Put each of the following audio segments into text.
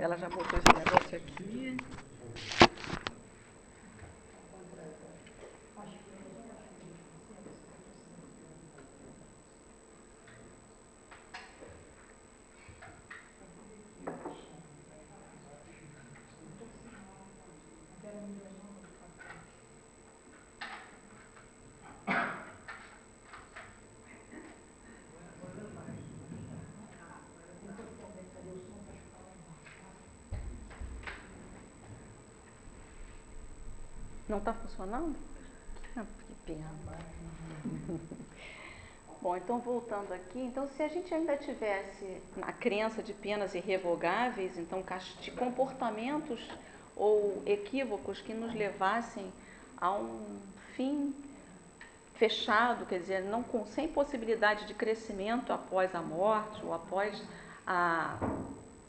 Ela já botou esse negócio aqui. Não está funcionando? Ah, que pena. Bom, então voltando aqui, então se a gente ainda tivesse a crença de penas irrevogáveis, então de comportamentos ou equívocos que nos levassem a um fim fechado, quer dizer, não sem possibilidade de crescimento após a morte ou após a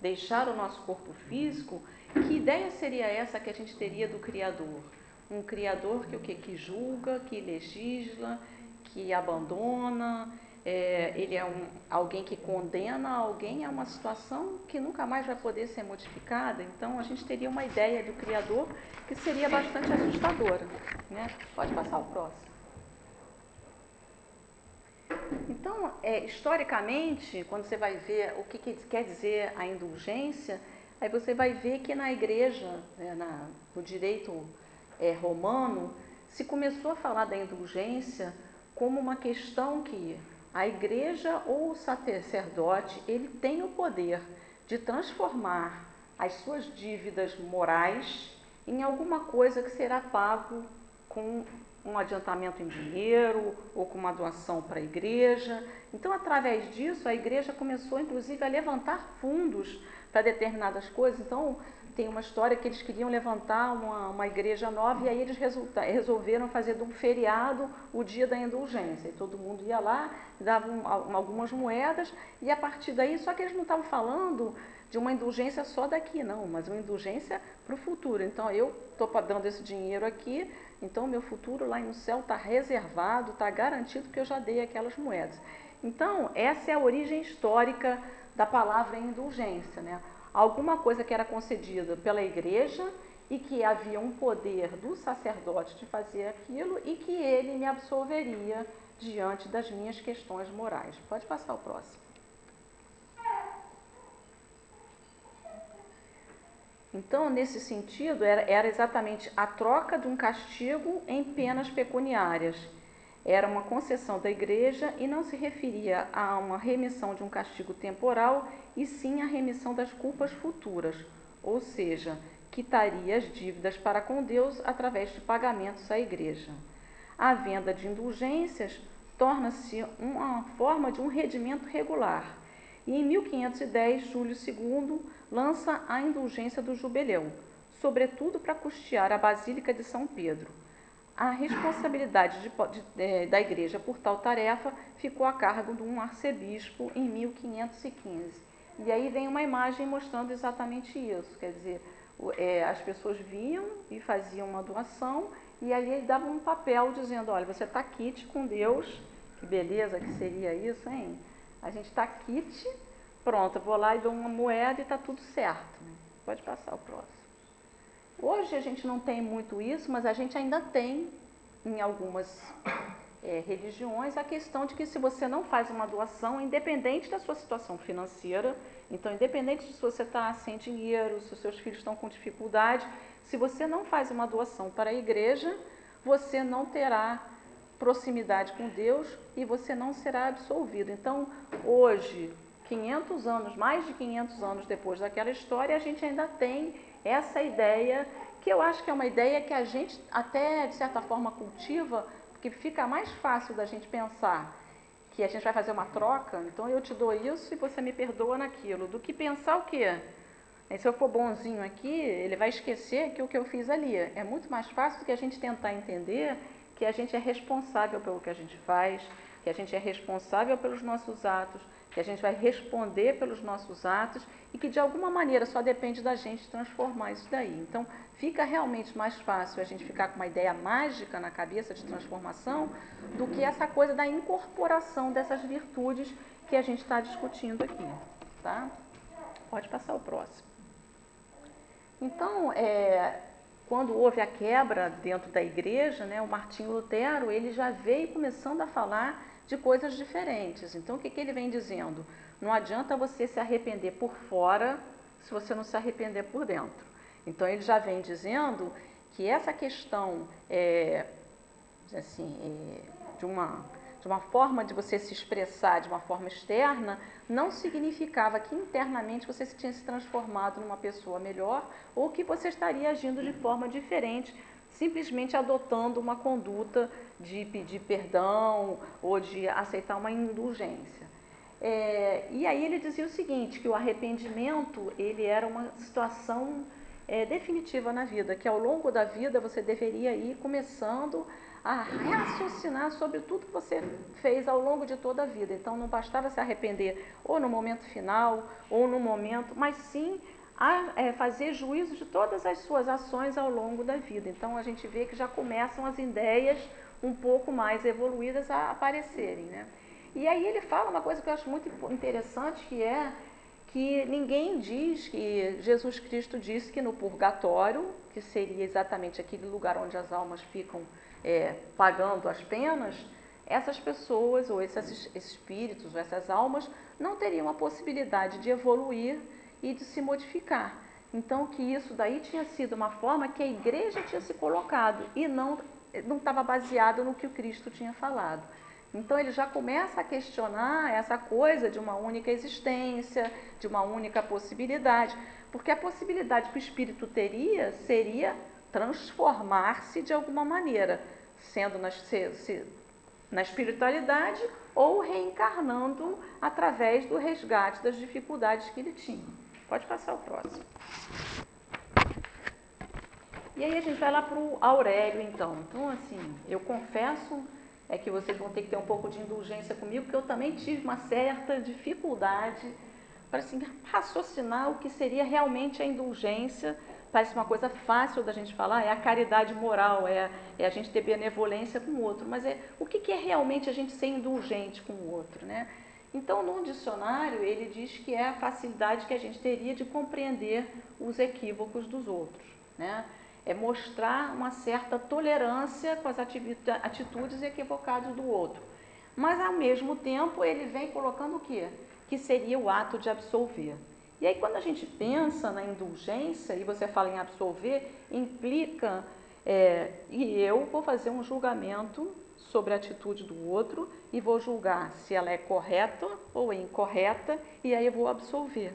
deixar o nosso corpo físico, que ideia seria essa que a gente teria do Criador? Um Criador que o quê? Que julga, que legisla, que abandona, ele é alguém que condena alguém a uma situação que nunca mais vai poder ser modificada. Então a gente teria uma ideia do Criador que seria bastante assustadora, né? Pode passar o próximo. Então, historicamente, quando você vai ver o que quer dizer a indulgência, aí você vai ver que na igreja, no direito romano, se começou a falar da indulgência como uma questão que a igreja ou o sacerdote, ele tem o poder de transformar as suas dívidas morais em alguma coisa que será pago com um adiantamento em dinheiro ou com uma doação para a igreja. Então, através disso, a igreja começou, inclusive, a levantar fundos para determinadas coisas. Então, tem uma história que eles queriam levantar uma igreja nova e aí eles resolveram fazer de um feriado o dia da indulgência. E todo mundo ia lá, davam algumas moedas e a partir daí, só que eles não estavam falando de uma indulgência só daqui, não, mas uma indulgência para o futuro. Então, eu estou dando esse dinheiro aqui, então meu futuro lá no céu está reservado, está garantido que eu já dei aquelas moedas. Então, essa é a origem histórica da palavra indulgência, né? Alguma coisa que era concedida pela igreja e que havia um poder do sacerdote de fazer aquilo e que ele me absolveria diante das minhas questões morais. Pode passar o próximo. Então, nesse sentido, era exatamente a troca de um castigo em penas pecuniárias. Era uma concessão da igreja e não se referia a uma remissão de um castigo temporal, e sim a remissão das culpas futuras, ou seja, quitaria as dívidas para com Deus através de pagamentos à igreja. A venda de indulgências torna-se uma forma de um redimento regular. E em 1510, Júlio II lança a indulgência do jubileu, sobretudo para custear a Basílica de São Pedro. A responsabilidade da igreja por tal tarefa ficou a cargo de um arcebispo em 1515. E aí vem uma imagem mostrando exatamente isso, quer dizer, as pessoas vinham e faziam uma doação e aí ele dava um papel dizendo, olha, você está quite com Deus, que beleza que seria isso, hein? A gente está quite, pronto, eu vou lá e dou uma moeda e está tudo certo. Pode passar o próximo. Hoje a gente não tem muito isso, mas a gente ainda tem, em algumas religiões, a questão de que se você não faz uma doação, independente da sua situação financeira, então independente de se você está sem dinheiro, se os seus filhos estão com dificuldade, se você não faz uma doação para a igreja, você não terá proximidade com Deus e você não será absolvido. Então, hoje, 500 anos, mais de 500 anos depois daquela história, a gente ainda tem essa ideia, que eu acho que é uma ideia que a gente até, de certa forma, cultiva, porque fica mais fácil da gente pensar que a gente vai fazer uma troca, então eu te dou isso e você me perdoa naquilo, do que pensar o quê? Se eu for bonzinho aqui, ele vai esquecer que o que eu fiz ali. É muito mais fácil do que a gente tentar entender que a gente é responsável pelo que a gente faz, que a gente é responsável pelos nossos atos, que a gente vai responder pelos nossos atos e que de alguma maneira só depende da gente transformar isso daí. Então, fica realmente mais fácil a gente ficar com uma ideia mágica na cabeça de transformação do que essa coisa da incorporação dessas virtudes que a gente está discutindo aqui, tá? Pode passar o próximo. Então, quando houve a quebra dentro da igreja, né, o Martinho Lutero, ele já veio começando a falar de coisas diferentes. Então, o que ele vem dizendo? Não adianta você se arrepender por fora se você não se arrepender por dentro. Então, ele já vem dizendo que essa questão de uma forma de você se expressar de uma forma externa, não significava que internamente você tinha se transformado numa pessoa melhor ou que você estaria agindo de forma diferente, simplesmente adotando uma conduta de pedir perdão ou de aceitar uma indulgência. E aí ele dizia o seguinte, que o arrependimento ele era uma situação definitiva na vida, que ao longo da vida você deveria ir começando a raciocinar sobre tudo que você fez ao longo de toda a vida. Então não bastava se arrepender ou no momento final ou no momento, mas sim fazer juízo de todas as suas ações ao longo da vida. Então a gente vê que já começam as ideias um pouco mais evoluídas a aparecerem, né? E aí ele fala uma coisa que eu acho muito interessante, que é que ninguém diz que Jesus Cristo disse que no purgatório, que seria exatamente aquele lugar onde as almas ficam pagando as penas, essas pessoas ou esses espíritos ou essas almas não teriam a possibilidade de evoluir e de se modificar. Então que isso daí tinha sido uma forma que a igreja tinha se colocado e não estava baseado no que o Cristo tinha falado. Então ele já começa a questionar essa coisa de uma única existência, de uma única possibilidade, porque a possibilidade que o espírito teria seria transformar-se de alguma maneira, sendo na espiritualidade ou reencarnando através do resgate das dificuldades que ele tinha. Pode passar o próximo. E aí a gente vai lá para o Aurélio, então. Então, assim, eu confesso que vocês vão ter que ter um pouco de indulgência comigo, porque eu também tive uma certa dificuldade para assim, raciocinar o que seria realmente a indulgência. Parece uma coisa fácil da gente falar, é a caridade moral, é a gente ter benevolência com o outro, mas o que é realmente a gente ser indulgente com o outro, né? Então, no dicionário, ele diz que é a facilidade que a gente teria de compreender os equívocos dos outros, né? É mostrar uma certa tolerância com as atitudes equivocadas do outro. Mas, ao mesmo tempo, ele vem colocando o quê? Que seria o ato de absolver. E aí, quando a gente pensa na indulgência, e você fala em absolver, implica, e eu vou fazer um julgamento sobre a atitude do outro e vou julgar se ela é correta ou incorreta, e aí eu vou absolver.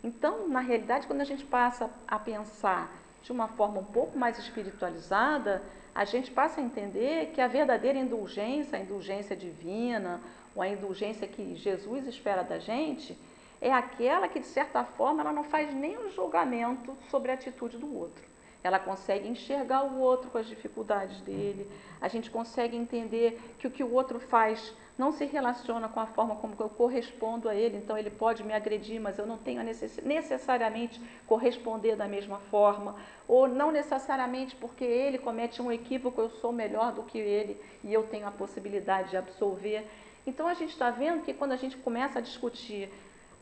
Então, na realidade, quando a gente passa a pensar de uma forma um pouco mais espiritualizada, a gente passa a entender que a verdadeira indulgência, a indulgência divina, ou a indulgência que Jesus espera da gente, é aquela que, de certa forma, ela não faz nenhum julgamento sobre a atitude do outro. Ela consegue enxergar o outro com as dificuldades dele, a gente consegue entender que o que o outro faz não se relaciona com a forma como eu correspondo a ele, então ele pode me agredir, mas eu não tenho necessariamente corresponder da mesma forma, ou não necessariamente porque ele comete um equívoco, eu sou melhor do que ele e eu tenho a possibilidade de absolver. Então a gente está vendo que quando a gente começa a discutir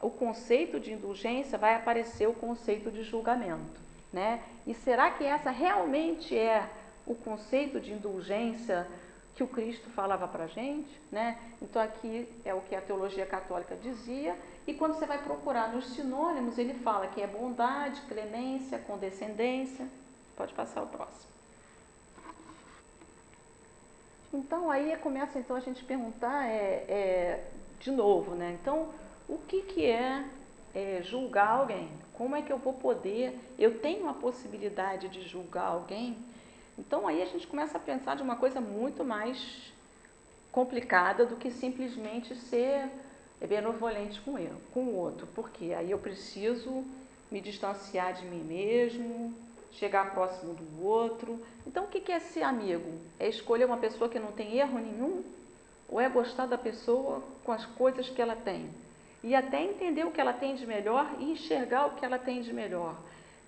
o conceito de indulgência, vai aparecer o conceito de julgamento, né? E será que essa realmente é o conceito de indulgência que o Cristo falava para a gente, né? Então aqui é o que a teologia católica dizia, e quando você vai procurar nos sinônimos, ele fala que é bondade, clemência, condescendência. Pode passar o próximo. Então aí começa então a gente perguntar de novo, né? Então o que é julgar alguém? Como é que eu vou poder? Eu tenho a possibilidade de julgar alguém? Então aí a gente começa a pensar de uma coisa muito mais complicada do que simplesmente ser benevolente com o outro, porque aí eu preciso me distanciar de mim mesmo, chegar próximo do outro. Então o que é ser amigo? É escolher uma pessoa que não tem erro nenhum? Ou é gostar da pessoa com as coisas que ela tem? E até entender o que ela tem de melhor e enxergar o que ela tem de melhor.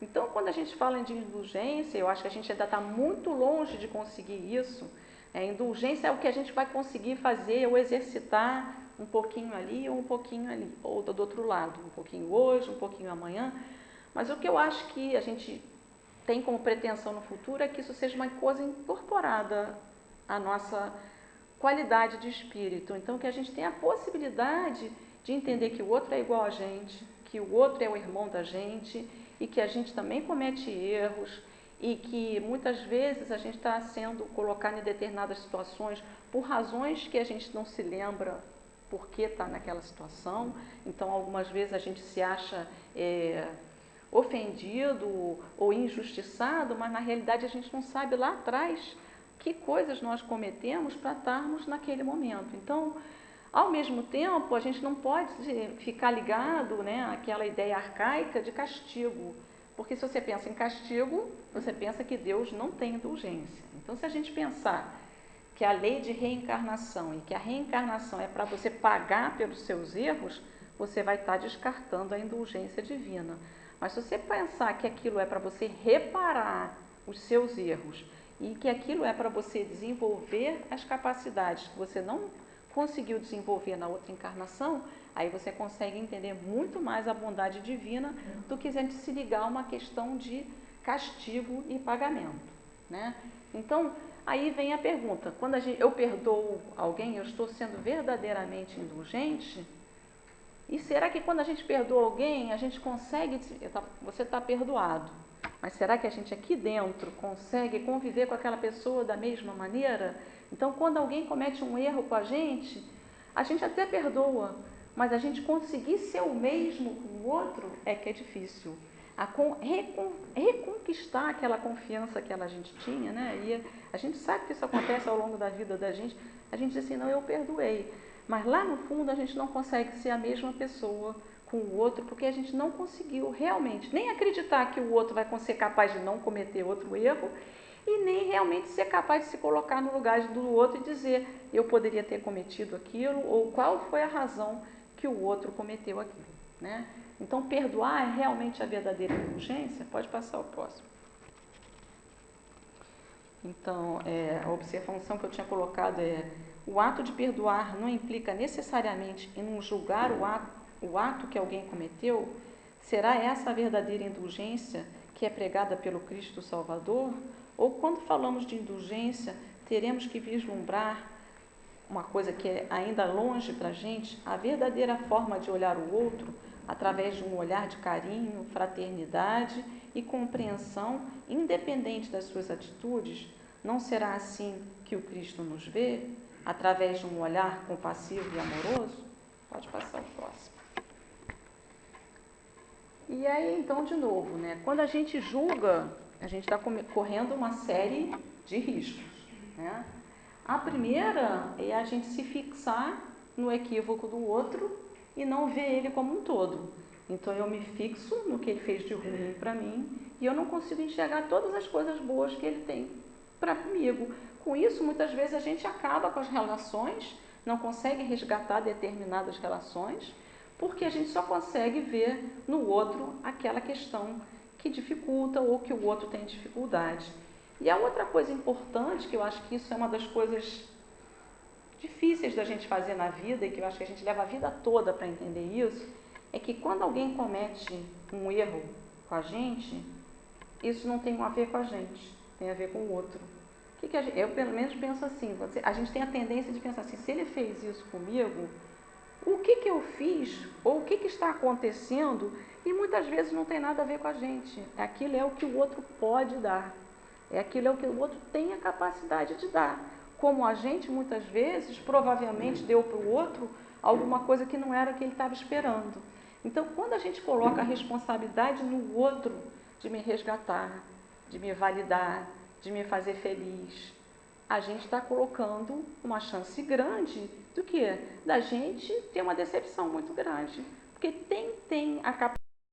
Então, quando a gente fala de indulgência, eu acho que a gente ainda está muito longe de conseguir isso. Indulgência é o que a gente vai conseguir fazer ou exercitar um pouquinho ali ou um pouquinho ali, ou do outro lado, um pouquinho hoje, um pouquinho amanhã. Mas o que eu acho que a gente tem como pretensão no futuro é que isso seja uma coisa incorporada à nossa qualidade de espírito. Então, que a gente tenha a possibilidade de entender que o outro é igual a gente, que o outro é o irmão da gente e que a gente também comete erros e que muitas vezes a gente está sendo colocado em determinadas situações por razões que a gente não se lembra por que está naquela situação. Então, algumas vezes a gente se acha ofendido ou injustiçado, mas na realidade a gente não sabe lá atrás que coisas nós cometemos para estarmos naquele momento. Então, ao mesmo tempo, a gente não pode ficar ligado, né, àquela ideia arcaica de castigo, porque se você pensa em castigo, você pensa que Deus não tem indulgência. Então, se a gente pensar que a lei de reencarnação e que a reencarnação é para você pagar pelos seus erros, você vai estar descartando a indulgência divina. Mas se você pensar que aquilo é para você reparar os seus erros e que aquilo é para você desenvolver as capacidades que você não conseguiu desenvolver na outra encarnação, aí você consegue entender muito mais a bondade divina do que a gente se ligar a uma questão de castigo e pagamento, né? Então, aí vem a pergunta, quando eu perdoo alguém, eu estou sendo verdadeiramente indulgente? E será que quando a gente perdoa alguém, a gente consegue, você está perdoado, mas será que a gente aqui dentro consegue conviver com aquela pessoa da mesma maneira? Então, quando alguém comete um erro com a gente até perdoa, mas a gente conseguir ser o mesmo com o outro é que é difícil. Reconquistar aquela confiança que a gente tinha, né? E a gente sabe que isso acontece ao longo da vida da gente. A gente diz assim, não, eu perdoei. Mas lá no fundo a gente não consegue ser a mesma pessoa com o outro, porque a gente não conseguiu realmente nem acreditar que o outro vai ser capaz de não cometer outro erro e nem realmente ser capaz de se colocar no lugar do outro e dizer, eu poderia ter cometido aquilo ou qual foi a razão que o outro cometeu aquilo, né? Então, perdoar é realmente a verdadeira indulgência? Pode passar o próximo. Então, a observação que eu tinha colocado é: o ato de perdoar não implica necessariamente em não julgar o ato que alguém cometeu? Será essa a verdadeira indulgência que é pregada pelo Cristo Salvador? Ou quando falamos de indulgência, teremos que vislumbrar uma coisa que é ainda longe para a gente, a verdadeira forma de olhar o outro através de um olhar de carinho, fraternidade e compreensão, independente das suas atitudes? Não será assim que o Cristo nos vê, através de um olhar compassivo e amoroso? Pode passar o próximo. E aí, então, de novo, né? Quando a gente julga, a gente está correndo uma série de riscos, né? A primeira é a gente se fixar no equívoco do outro e não ver ele como um todo. Então, eu me fixo no que ele fez de ruim para mim e eu não consigo enxergar todas as coisas boas que ele tem para comigo. Com isso, muitas vezes a gente acaba com as relações, não consegue resgatar determinadas relações, porque a gente só consegue ver no outro aquela questão que dificulta ou que o outro tem dificuldade. E a outra coisa importante, que eu acho que isso é uma das coisas difíceis da gente fazer na vida, e que eu acho que a gente leva a vida toda para entender isso, é que quando alguém comete um erro com a gente, isso não tem a ver com a gente, tem a ver com o outro. Eu pelo menos penso assim, a gente tem a tendência de pensar assim, se ele fez isso comigo, o que eu fiz ou o que está acontecendo, e muitas vezes não tem nada a ver com a gente. Aquilo é o que o outro pode dar. Aquilo é o que o outro tem a capacidade de dar. Como a gente muitas vezes provavelmente deu para o outro alguma coisa que não era o que ele estava esperando. Então, quando a gente coloca a responsabilidade no outro de me resgatar, de me validar, de me fazer feliz, a gente está colocando uma chance grande do que? Da gente ter uma decepção muito grande. Porque tem a capacidade